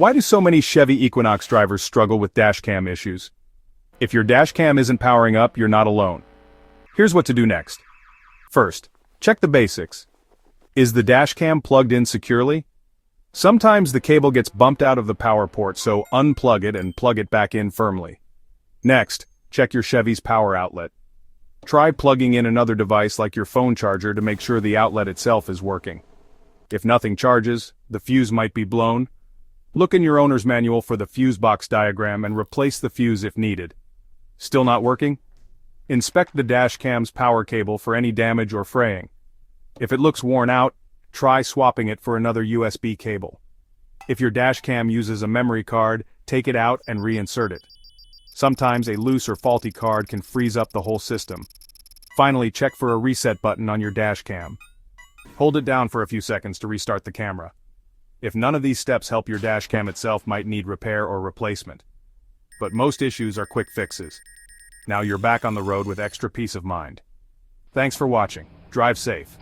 Why do so many Chevy Equinox drivers struggle with dashcam issues? If your dashcam isn't powering up, you're not alone. Here's what to do next. First, check the basics. Is the dashcam plugged in securely? Sometimes the cable gets bumped out of the power port, so unplug it and plug it back in firmly. Next, check your Chevy's power outlet. Try plugging in another device like your phone charger to make sure the outlet itself is working. If nothing charges, the fuse might be blown. Look in your owner's manual for the fuse box diagram and replace the fuse if needed. Still not working? Inspect the dashcam's power cable for any damage or fraying. If it looks worn out, try swapping it for another USB cable. If your dashcam uses a memory card, take it out and reinsert it. Sometimes a loose or faulty card can freeze up the whole system. Finally, check for a reset button on your dashcam. Hold it down for a few seconds to restart the camera. If none of these steps help, your dashcam itself might need repair or replacement. But most issues are quick fixes. Now you're back on the road with extra peace of mind. Thanks for watching. Drive safe.